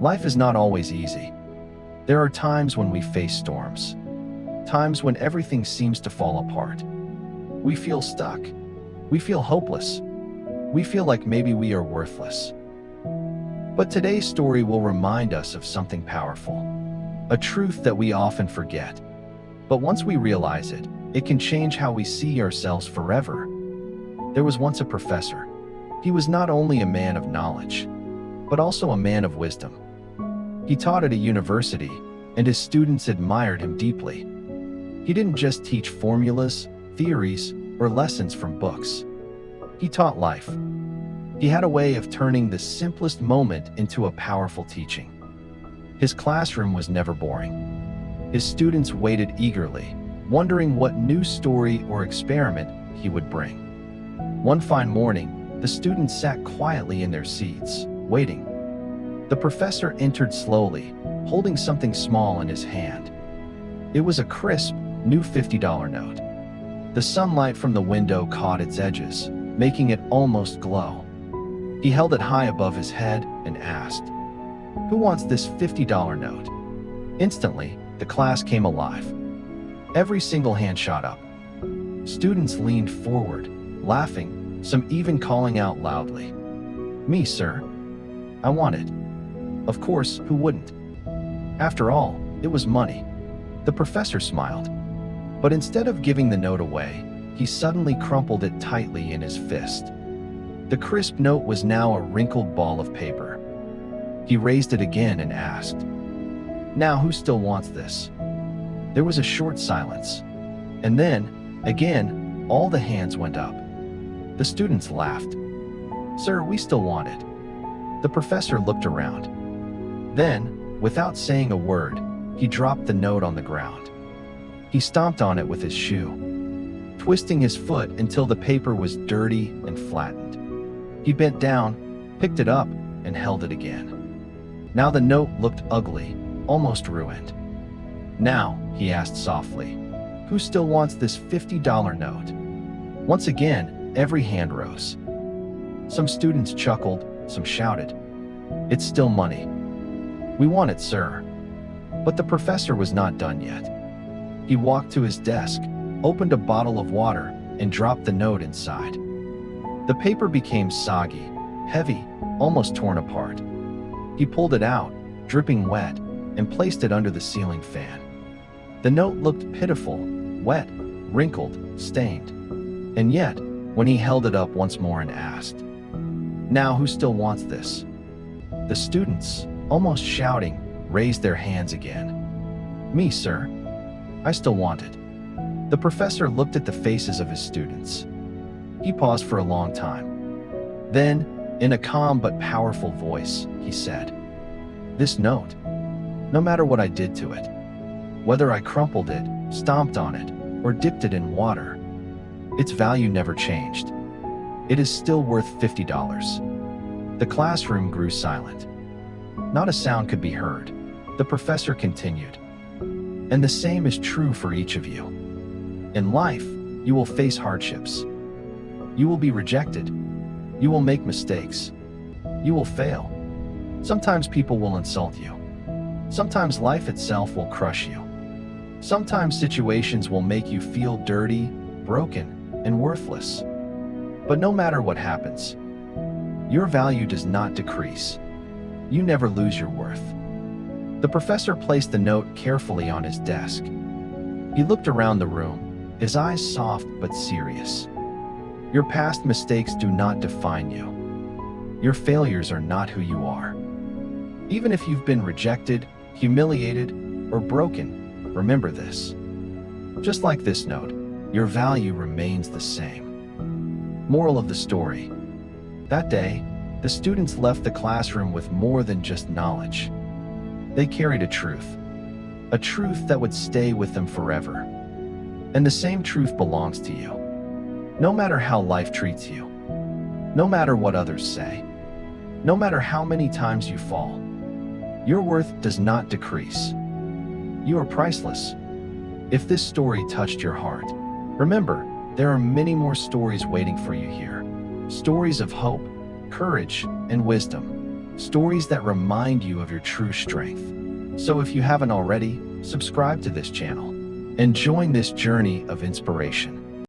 Life is not always easy. There are times when we face storms, times when everything seems to fall apart. We feel stuck. We feel hopeless. We feel like maybe we are worthless. But today's story will remind us of something powerful, a truth that we often forget. But once we realize it, it can change how we see ourselves forever. There was once a professor. He was not only a man of knowledge, but also a man of wisdom. He taught at a university, and his students admired him deeply. He didn't just teach formulas, theories, or lessons from books. He taught life. He had a way of turning the simplest moment into a powerful teaching. His classroom was never boring. His students waited eagerly, wondering what new story or experiment he would bring. One fine morning, the students sat quietly in their seats, waiting. The professor entered slowly, holding something small in his hand. It was a crisp, new $50 note. The sunlight from the window caught its edges, making it almost glow. He held it high above his head and asked, "Who wants this $50 note?" Instantly, the class came alive. Every single hand shot up. Students leaned forward, laughing, some even calling out loudly, "Me, sir. I want it." Of course, who wouldn't? After all, it was money. The professor smiled. But instead of giving the note away, he suddenly crumpled it tightly in his fist. The crisp note was now a wrinkled ball of paper. He raised it again and asked, "Now who still wants this?" There was a short silence. And then, again, all the hands went up. The students laughed. "Sir, we still want it." The professor looked around. Then, without saying a word, he dropped the note on the ground. He stomped on it with his shoe, twisting his foot until the paper was dirty and flattened. He bent down, picked it up, and held it again. Now the note looked ugly, almost ruined. "Now," he asked softly, "who still wants this $50 note?" Once again, every hand rose. Some students chuckled, some shouted, "It's still money. We want it, sir." But the professor was not done yet. He walked to his desk, opened a bottle of water, and dropped the note inside. The paper became soggy, heavy, almost torn apart. He pulled it out, dripping wet, and placed it under the ceiling fan. The note looked pitiful, wet, wrinkled, stained. And yet, when he held it up once more and asked, "Now who still wants this?" The students, almost shouting, raised their hands again. "Me, sir. I still want it." The professor looked at the faces of his students. He paused for a long time. Then, in a calm but powerful voice, he said, "This note, no matter what I did to it, whether I crumpled it, stomped on it, or dipped it in water, its value never changed. It is still worth $50. The classroom grew silent. Not a sound could be heard. The professor continued, "And the same is true for each of you. In life, you will face hardships. You will be rejected. You will make mistakes. You will fail. Sometimes people will insult you. Sometimes life itself will crush you. Sometimes situations will make you feel dirty, broken, and worthless. But no matter what happens, your value does not decrease. You never lose your worth." The professor placed the note carefully on his desk. He looked around the room, his eyes soft but serious. "Your past mistakes do not define you. Your failures are not who you are. Even if you've been rejected, humiliated, or broken, remember this. Just like this note, your value remains the same." Moral of the story: that day, the students left the classroom with more than just knowledge. They carried a truth that would stay with them forever. And the same truth belongs to you. No matter how life treats you, no matter what others say, no matter how many times you fall, your worth does not decrease. You are priceless. If this story touched your heart, remember, there are many more stories waiting for you here. Stories of hope, courage, and wisdom. stories that remind you of your true strength. So if you haven't already, subscribe to this channel and join this journey of inspiration.